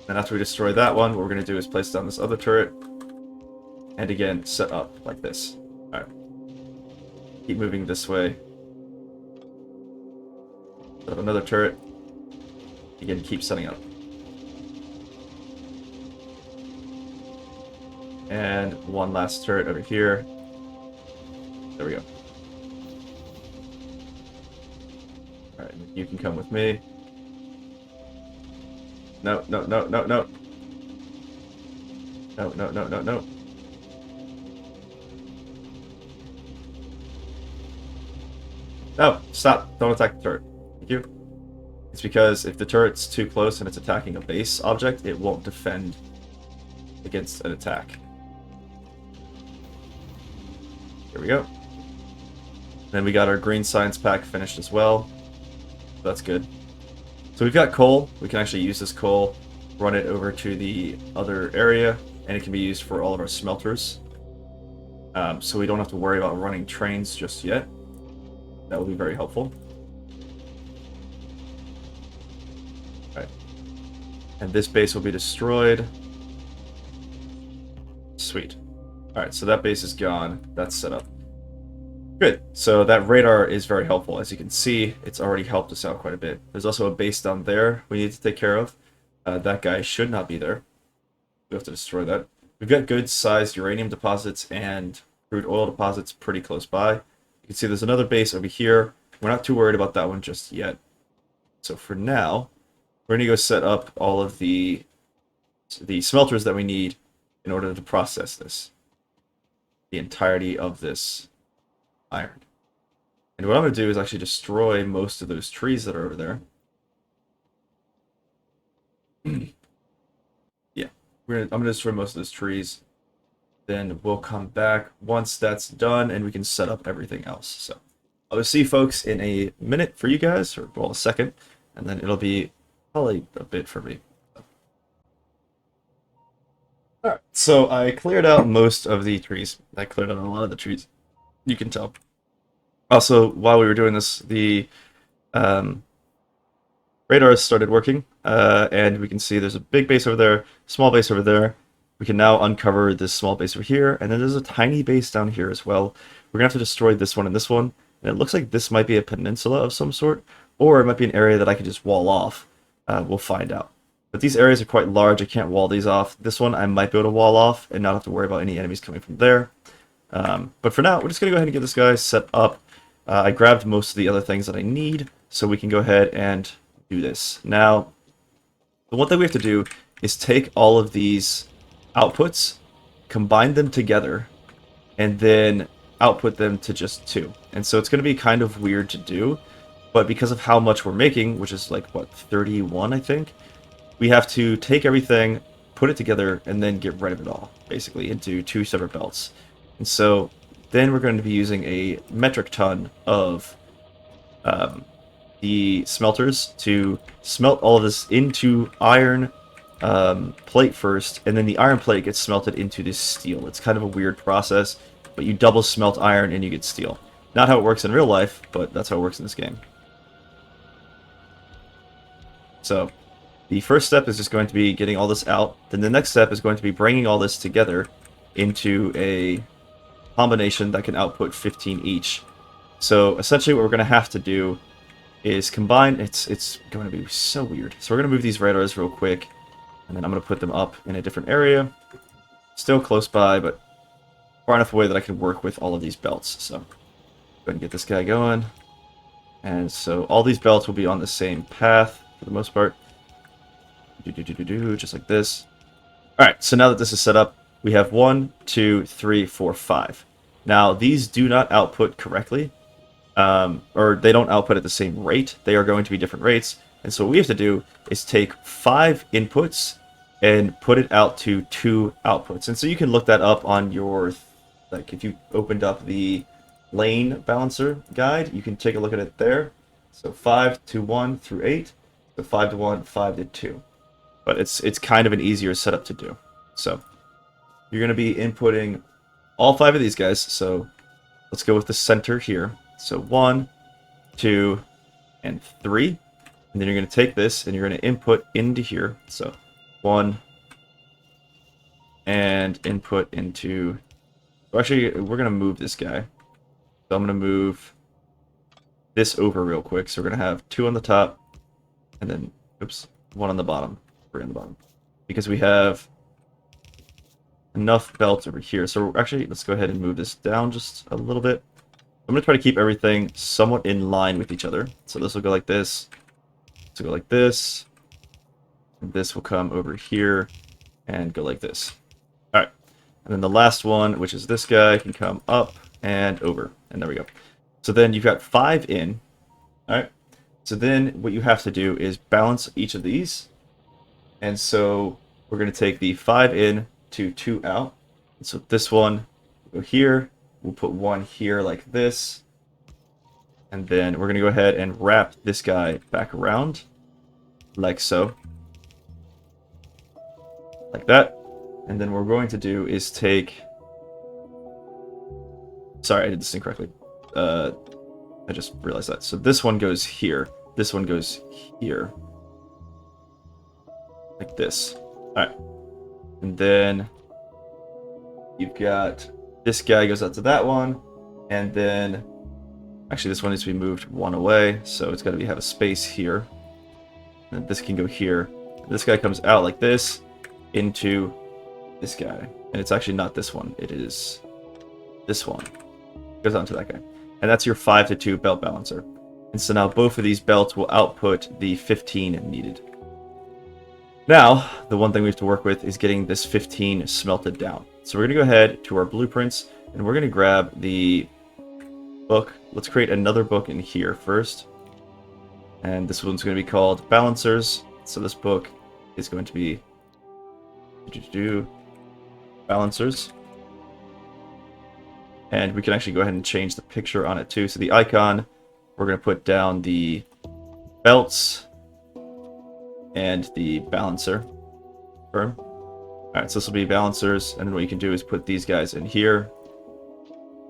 Then after we destroy that one, what we're going to do is place down this other turret. And again, set up like this. Alright. Keep moving this way. Set up another turret. Again, keep setting up. And one last turret over here. There we go. Alright, you can come with me. No, no, no, no, no. No, no, no, no, no. No, stop. Don't attack the turret. Thank you. It's because if the turret's too close and it's attacking a base object, it won't defend against an attack. Here we go. Then we got our green science pack finished as well. That's good. So we've got coal. We can actually use this coal, run it over to the other area, and it can be used for all of our smelters. So we don't have to worry about running trains just yet. That will be very helpful. Alright. And this base will be destroyed. Sweet. Alright, so that base is gone. That's set up. Good. So that radar is very helpful. As you can see, it's already helped us out quite a bit. There's also a base down there we need to take care of. That guy should not be there. We have to destroy that. We've got good sized uranium deposits and crude oil deposits pretty close by. You can see there's another base over here. We're not too worried about that one just yet. So for now, we're going to go set up all of the the smelters that we need in order to process this, the entirety of this iron. And what I'm going to do is actually destroy most of those trees that are over there. Yeah, I'm going to destroy most of those trees. Then we'll come back once that's done and we can set up everything else. So I'll see you folks in a minute for you guys, or well, a second, and then it'll be probably a bit for me. Alright, so I cleared out most of the trees. I cleared out a lot of the trees. You can tell. Also, while we were doing this, the radars started working, and we can see there's a big base over there, small base over there. We can now uncover this small base over here, and then there's a tiny base down here as well. We're going to have to destroy this one and this one, and it looks like this might be a peninsula of some sort, or it might be an area that I could just wall off. We'll find out. But these areas are quite large. I can't wall these off. This one I might be able to wall off and not have to worry about any enemies coming from there. But for now, we're just going to go ahead and get this guy set up. I grabbed most of the other things that I need, so we can go ahead and do this. Now, the one thing we have to do is take all of these outputs, combine them together, and then output them to just 2. And so it's going to be kind of weird to do, but because of how much we're making, which is like, what, 31, I think? We have to take everything, put it together, and then get rid of it all, basically, into 2 separate belts. And so then we're going to be using a metric ton of the smelters to smelt all of this into iron plate first, and then the iron plate gets smelted into this steel. It's kind of a weird process, but you double smelt iron and you get steel. Not how it works in real life, but that's how it works in this game. So the first step is just going to be getting all this out. Then the next step is going to be bringing all this together into a combination that can output 15 each. So essentially what we're going to have to do is combine. It's going to be so weird. So we're going to move these radars real quick, and then I'm going to put them up in a different area. Still close by, but far enough away that I can work with all of these belts. So go ahead and get this guy going. And so all these belts will be on the same path for the most part. Just like this. Alright, so now that this is set up, we have 1, 2, 3, 4, 5. Now, these do not output correctly, or they don't output at the same rate. They are going to be different rates. And so what we have to do is take 5 inputs and put it out to 2 outputs. And so you can look that up on your, like, if you opened up the lane balancer guide, you can take a look at it there. So 5 to 1 through 8, so 5 to 1, 5 to 2. But it's kind of an easier setup to do. So you're going to be inputting all 5 of these guys. So let's go with the center here. So 1, 2, and 3. And then you're going to take this and you're going to input into here. So 1, and input into... Well, actually, we're going to move this guy. So I'm going to move this over real quick. So we're going to have 2 on the top, and then, oops, 1 on the bottom, 3 on the bottom. Because we have enough belts over here. So actually, let's go ahead and move this down just a little bit. I'm going to try to keep everything somewhat in line with each other. So this will go like this. This will go like this. And this will come over here and go like this. All right. And then the last one, which is this guy, can come up and over. And there we go. So then you've got 5 in. All right. So then what you have to do is balance each of these. And so we're going to take the 5 in to 2 out. And so this one will go here. We'll put 1 here like this. And then we're going to go ahead and wrap this guy back around. Like so. Like that. And then what we're going to do is take... Sorry, I did this incorrectly. I just realized that. So this one goes here. This one goes here. Like this. Alright. And then you've got this guy goes out to that one. And then actually this one needs to be moved 1 away. So it's got to have a space here. And this can go here. This guy comes out like this into this guy. And it's actually not this one. It is this one. Goes on to that guy. And that's your 5 to 2 belt balancer. And so now both of these belts will output the 15 needed. Now, the one thing we have to work with is getting this 15 smelted down. So we're going to go ahead to our blueprints, and we're going to grab the book. Let's create another book in here first. And this one's going to be called Balancers. So this book is going to be Balancers. And we can actually go ahead and change the picture on it too. So the icon, we're going to put down the belts and the balancer firm. Alright, so this will be balancers, and then what you can do is put these guys in here,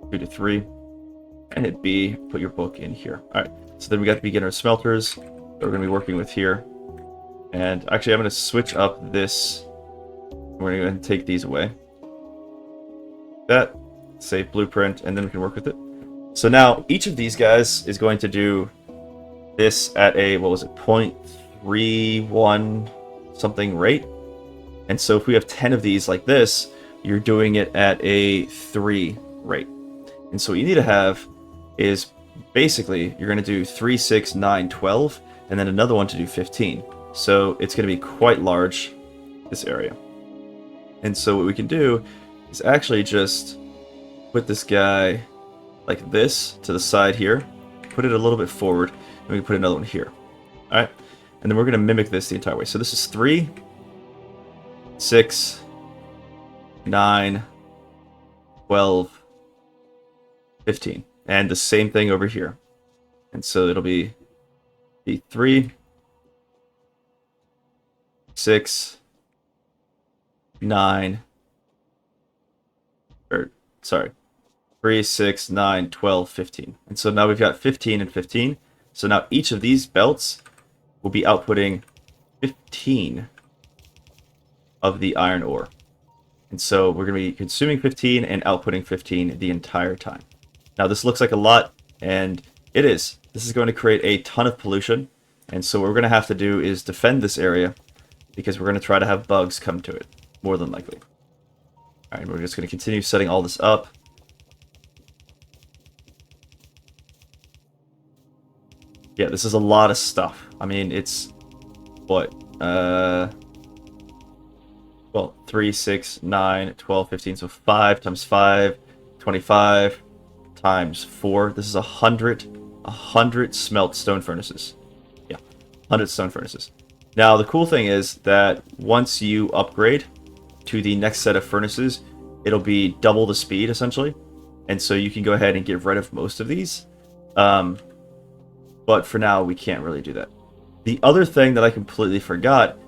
2 to 3, and hit B, put your book in here. Alright, so then we got the beginner smelters that we're going to be working with here. And actually I'm going to switch up this. We're going to go ahead and take these away. That, save blueprint, and then we can work with it. So now each of these guys is going to do this at a, what was it, 0.31 something rate. And so if we have 10 of these like this, you're doing it at a 3 rate. And so what you need to have is basically you're going to do 3, 6, 9, 12, and then another one to do 15. So it's going to be quite large, this area. And so what we can do is actually just put this guy like this to the side here, put it a little bit forward, and we can put another one here. Alright? And then we're going to mimic this the entire way. So this is 3, 6, 9, 12, 15. And the same thing over here. And so it'll be 3, 6, 9, or sorry, 3, 6, 9, 12, 15. And so now we've got 15 and 15. So now each of these belts will be outputting 15 of the iron ore. And so we're going to be consuming 15 and outputting 15 the entire time. Now this looks like a lot, and it is. This is going to create a ton of pollution. And so what we're going to have to do is defend this area, because we're going to try to have bugs come to it, more than likely. Alright, we're just going to continue setting all this up. Yeah, this is a lot of stuff. I mean, it's, what, well, 3, 6, 9, 12, 15, so 5 times 5, 25 times 4. This is 100 smelt stone furnaces. Yeah, 100 stone furnaces. Now, the cool thing is that once you upgrade to the next set of furnaces, it'll be double the speed, essentially. And so you can go ahead and get rid of most of these. But for now, we can't really do that. The other thing that I completely forgot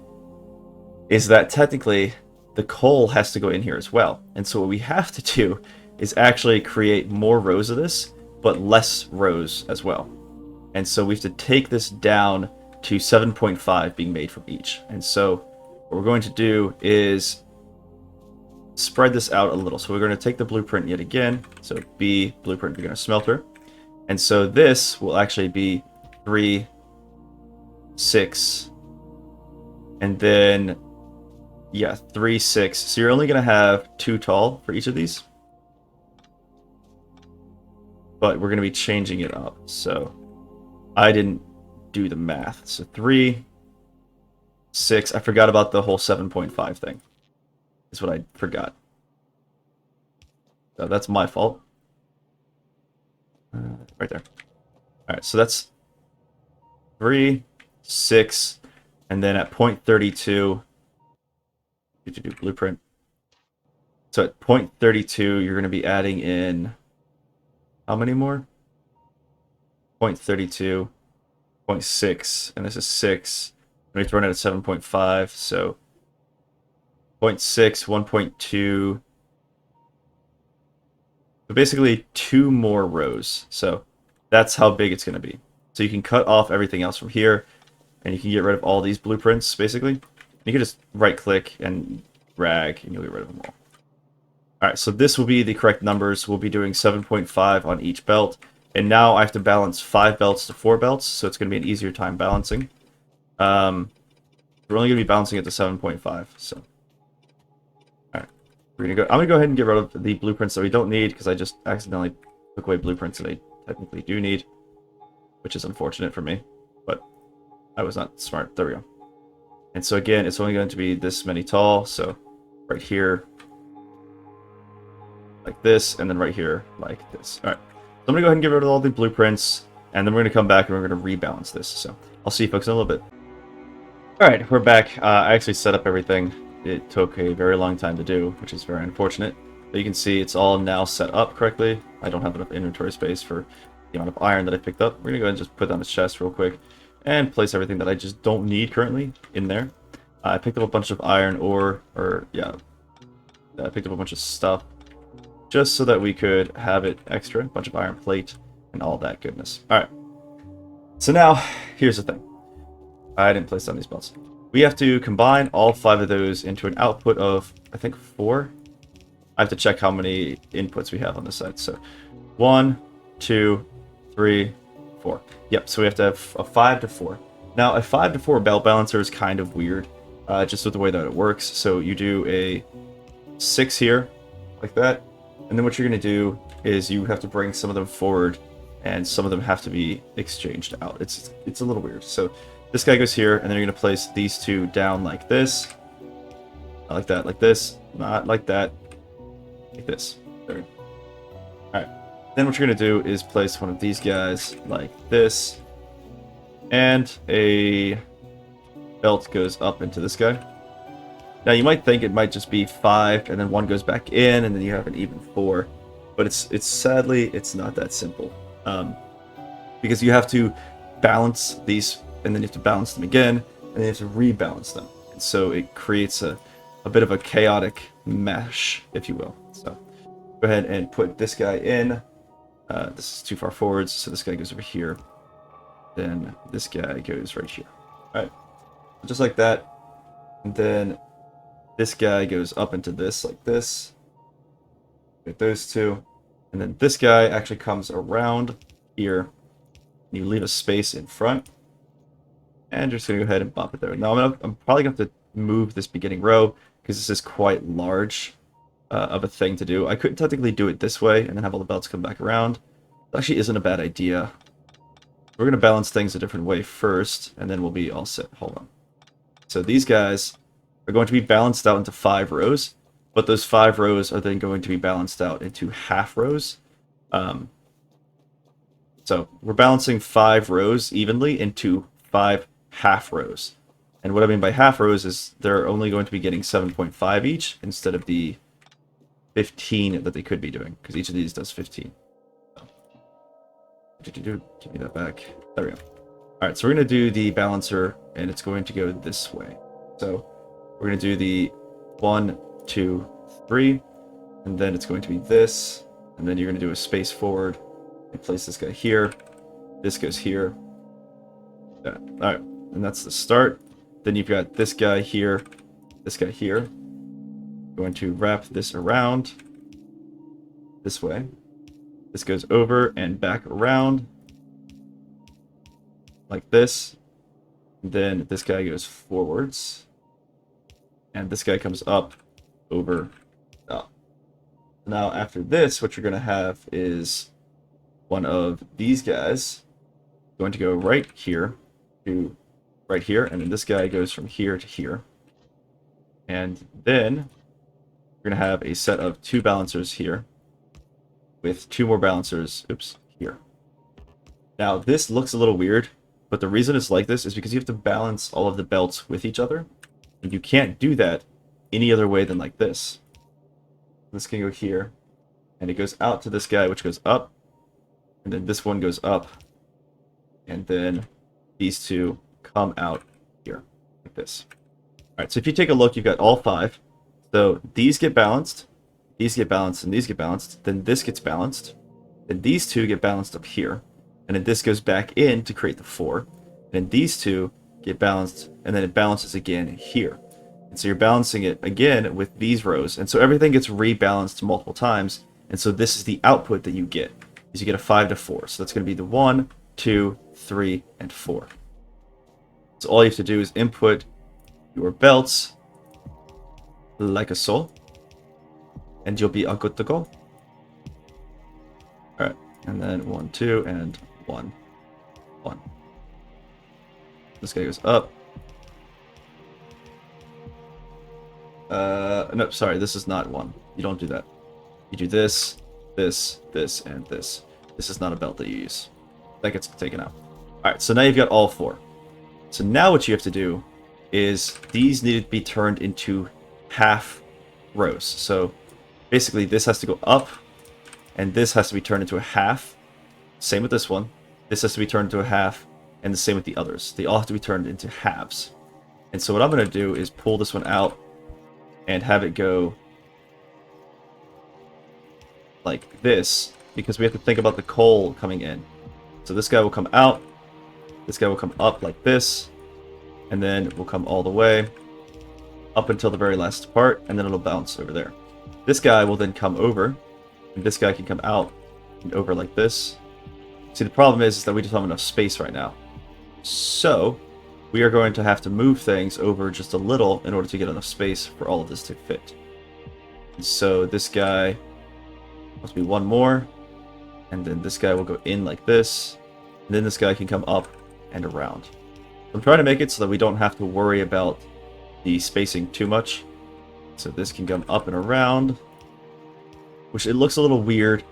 is that technically the coal has to go in here as well. And so what we have to do is actually create more rows of this, but less rows as well. And so we have to take this down to 7.5 being made from each. And so what we're going to do is spread this out a little. So we're going to take the blueprint yet again. So B, blueprint beginner smelter. And so this will actually be 3, 6, and then, yeah, 3, 6. So you're only going to have 2 tall for each of these. But we're going to be changing it up. So I didn't do the math. So 3, 6. I forgot about the whole 7.5 thing. Is what I forgot. So that's my fault. Right there. Alright, so that's 3, 6, and then at 0.32, you do blueprint. So at 0.32, you're going to be adding in how many more? 0.32, 0.6, and this is 6. And we throw it at 7.5, so 0.6, 1.2. So basically 2 more rows. So that's how big it's going to be. So you can cut off everything else from here, and you can get rid of all these blueprints, basically. You can just right-click and drag, and you'll get rid of them all. Alright, so this will be the correct numbers. We'll be doing 7.5 on each belt. And now I have to balance 5 belts to 4 belts, so it's going to be an easier time balancing. We're only going to be balancing it to 7.5, so... Alright, I'm going to go ahead and get rid of the blueprints that we don't need, because I just accidentally took away blueprints that I technically do need, which is unfortunate for me, but I was not smart. There we go. And so again, it's only going to be this many tall. So right here, like this, and then right here, like this. All right. So I'm going to go ahead and get rid of all the blueprints, and then we're going to come back and we're going to rebalance this. So I'll see you folks in a little bit. All right, we're back. I actually set up everything. It took a very long time to do, which is very unfortunate. But you can see it's all now set up correctly. I don't have enough inventory space for the amount of iron that I picked up. We're going to go ahead and just put that on the chest real quick and place everything that I just don't need currently in there. I picked up a bunch of iron ore, I picked up a bunch of stuff just so that we could have it extra, a bunch of iron plate and all that goodness. All right. So now, here's the thing. I didn't place down these belts. We have to combine all 5 of those into an output of, I think, 4. I have to check how many inputs we have on this side. So 1, 2, 3, 4. Yep, so we have to have a 5 to 4. Now, a 5 to 4 belt balancer is kind of weird, just with the way that it works. So you do a 6 here, like that. And then what you're going to do is you have to bring some of them forward, and some of them have to be exchanged out. It's a little weird. So this guy goes here, and then you're going to place these 2 down like this. Not like that, like this. Not like that. Like this. There. Alright. Then what you're going to do is place one of these guys like this. And a belt goes up into this guy. Now you might think it might just be 5, and then 1 goes back in, and then you have an even 4. But it's sadly, it's not that simple. Because you have to balance these, and then you have to balance them again, and then you have to rebalance them. And so it creates a bit of a chaotic mesh, if you will. So go ahead and put this guy in. This is too far forwards, so this guy goes over here. Then this guy goes right here. Alright, just like that. And then this guy goes up into this, like this. Get those 2. And then this guy actually comes around here. You leave a space in front. And just going to go ahead and bump it there. Now I'm probably going to have to move this beginning row, because this is quite large of a thing to do. I couldn't technically do it this way and then have all the belts come back around. It actually isn't a bad idea. We're going to balance things a different way first, and then we'll be all set. Hold on. So these guys are going to be balanced out into 5 rows, but those 5 rows are then going to be balanced out into half rows. So we're balancing 5 rows evenly into 5 half rows. And what I mean by half rows is they're only going to be getting 7.5 each instead of the 15 that they could be doing, because each of these does 15. So, give me that back. There we go. Alright, so we're going to do the balancer, and it's going to go this way. So we're going to do the 1, 2, 3, and then it's going to be this, and then you're going to do a space forward and place this guy here. This goes here. Yeah. Alright, and that's the start. Then you've got this guy here, this guy here. Going to wrap this around this way. This goes over and back around like this. Then this guy goes forwards, and this guy comes up, over, up. Now after this, what you're going to have is one of these guys going to go right here to right here, and then this guy goes from here to here. And then we're going to have a set of 2 balancers here with 2 more balancers, oops, here. Now this looks a little weird, but the reason it's like this is because you have to balance all of the belts with each other, and you can't do that any other way than like this. This can go here, and it goes out to this guy, which goes up, and then this one goes up, and then these 2 come out here, like this. Alright, so if you take a look, you've got all 5. So these get balanced, and these get balanced, then this gets balanced, then these 2 get balanced up here, and then this goes back in to create the 4, and then these 2 get balanced, and then it balances again here. And so you're balancing it again with these rows, and so everything gets rebalanced multiple times, and so this is the output that you get, is you get a 5 to 4. So that's going to be the 1, 2, 3, and 4. So all you have to do is input your belts like a so, and you'll be all good to go. Alright, and then 1, 2, and 1, 1. This guy goes up, No, sorry, this is not one. You don't do that. You do this, this, this, and this. This is not a belt that you use. That gets taken out. Alright, so now you've got all 4. So now what you have to do is these need to be turned into half rows. So basically this has to go up, and this has to be turned into a half. Same with this one. This has to be turned into a half, and the same with the others. They all have to be turned into halves. And so what I'm going to do is pull this one out and have it go like this, because we have to think about the coal coming in. So this guy will come out, this guy will come up like this, and then it will come all the way up until the very last part, and then it'll bounce over there. This guy will then come over, and this guy can come out and over like this. See, the problem is that we just don't have enough space right now. So we are going to have to move things over just a little in order to get enough space for all of this to fit. And so this guy must be one more, and then this guy will go in like this, and then this guy can come up and around. I'm trying to make it so that we don't have to worry about the spacing too much. So this can come up and around, which it looks a little weird,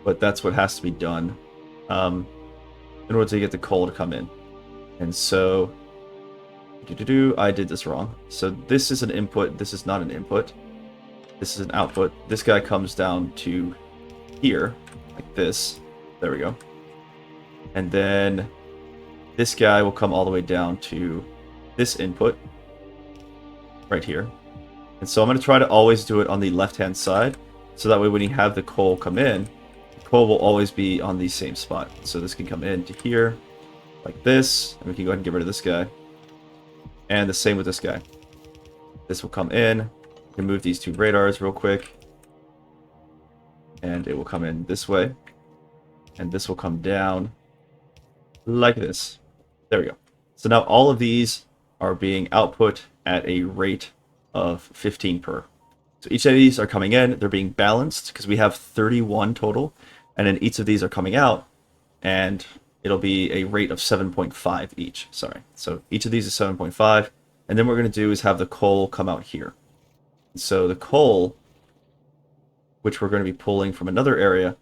but that's what has to be done in order to get the coal to come in. And so I did this wrong. So this is an input, this is not an input. This is an output. This guy comes down to here, like this. There we go. And then this guy will come all the way down to this input right here. And so I'm going to try to always do it on the left-hand side, so that way when you have the coal come in, the coal will always be on the same spot. So this can come into here, like this, and we can go ahead and get rid of this guy. And the same with this guy. This will come in. We can move these 2 radars real quick. And it will come in this way. And this will come down like this. There we go. So now all of these are being output at a rate of 15 per. So each of these are coming in. They're being balanced because we have 31 total. And then each of these are coming out. And it'll be a rate of 7.5 each. Sorry. So each of these is 7.5. And then what we're going to do is have the coal come out here. So the coal, which we're going to be pulling from another area,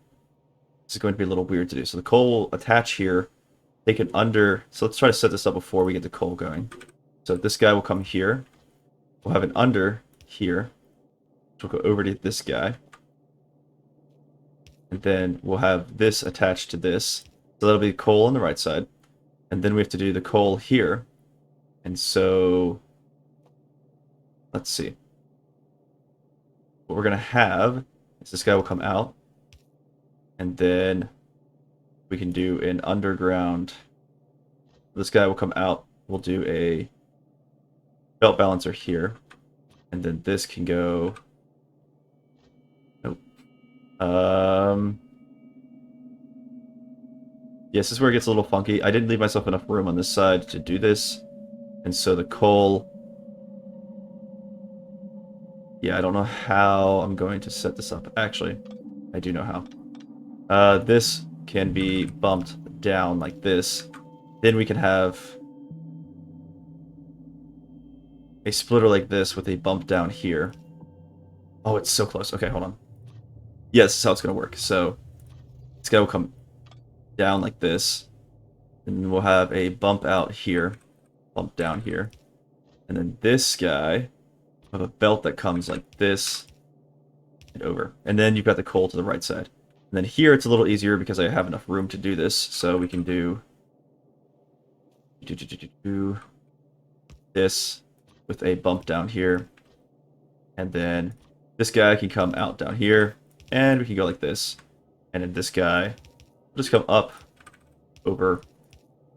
this is going to be a little weird to do. So the coal will attach here, take it under. So let's try to set this up before we get the coal going. So this guy will come here. We'll have an under here, which will go over to this guy. And then we'll have this attached to this. So that'll be coal on the right side. And then we have to do the coal here. And so let's see. What we're going to have is this guy will come out. And then we can do an underground. This guy will come out. We'll do a belt balancer here. And then this can go. Nope. Yeah, this is where it gets a little funky. I didn't leave myself enough room on this side to do this. And so the coal. Yeah, I don't know how I'm going to set this up. Actually, I do know how. This can be bumped down like this. Then we can have a splitter like this with a bump down here. Oh, it's so close. Okay, hold on. Yeah, this is how it's going to work. So this guy will come down like this. And we'll have a bump out here, bump down here. And then this guy will have a belt that comes like this and over. And then you've got the coal to the right side. And then here it's a little easier because I have enough room to do this. So we can do this with a bump down here. And then this guy can come out down here. And we can go like this. And then this guy will just come up, over,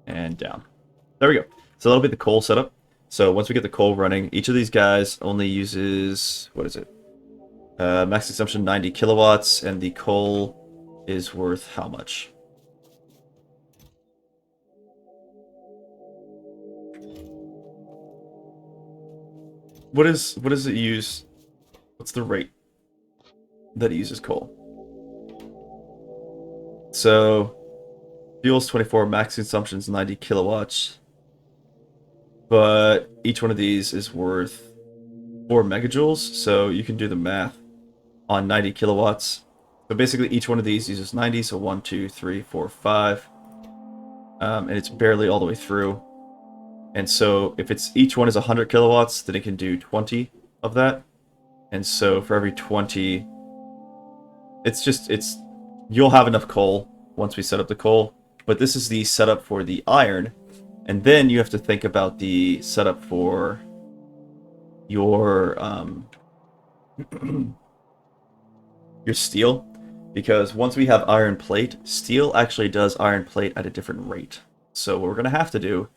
and down. There we go. So that'll be the coal setup. So once we get the coal running, each of these guys only uses, what is it? Max consumption 90 kilowatts, and the coal is worth how much? What does it use? What's the rate that it uses coal? So fuel's 24, max consumption is 90 kilowatts. But each one of these is worth 4 megajoules, so you can do the math on 90 kilowatts. So basically each one of these uses 90, so 1, 2, 3, 4, 5. And it's barely all the way through. And so if it's each one is 100 kilowatts, then it can do 20 of that. And so for every 20, you'll have enough coal once we set up the coal. But this is the setup for the iron. And then you have to think about the setup for your your steel, because once we have iron plate, steel actually does iron plate at a different rate. So what we're going to have to do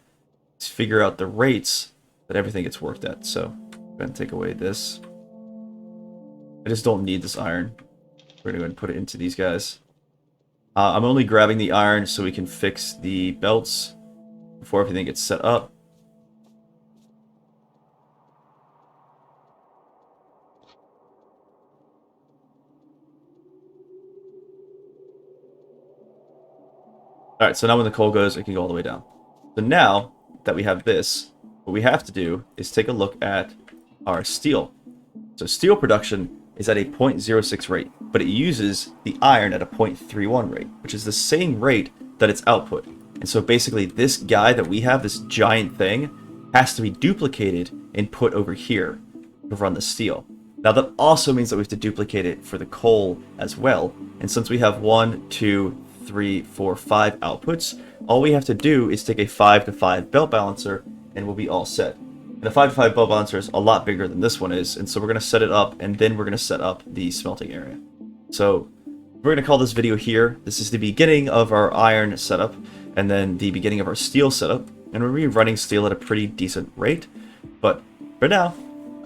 is figure out the rates that everything gets worked at. So I'm going to take away this. I just don't need this iron. We're going to go ahead and put it into these guys. I'm only grabbing the iron so we can fix the belts before everything gets set up. Alright, so now when the coal goes, it can go all the way down. So now that we have this, what we have to do is take a look at our steel. So steel production is at a 0.06 rate, but it uses the iron at a 0.31 rate, which is the same rate that its output. And so basically this guy that we have, this giant thing, has to be duplicated and put over here to run the steel. Now that also means that we have to duplicate it for the coal as well. And since we have 1, 2, 3, 4, 5 outputs, all we have to do is take a 5 to 5 belt balancer and we'll be all set. And the 5 to 5 belt balancer is a lot bigger than this one is, and so we're going to set it up and then we're going to set up the smelting area. So we're going to call this video here. This is the beginning of our iron setup and then the beginning of our steel setup, and we're going to be running steel at a pretty decent rate. But for now,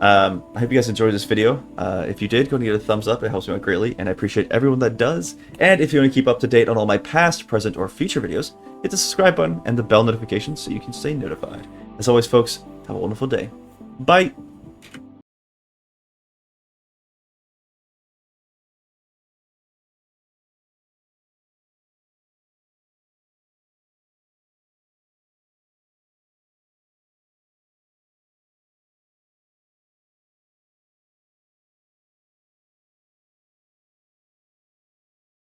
I hope you guys enjoyed this video. If you did, go and give it a thumbs up. It helps me out greatly, and I appreciate everyone that does. And if you want to keep up to date on all my past, present, or future videos, hit the subscribe button and the bell notification so you can stay notified. As always, folks, have a wonderful day. Bye!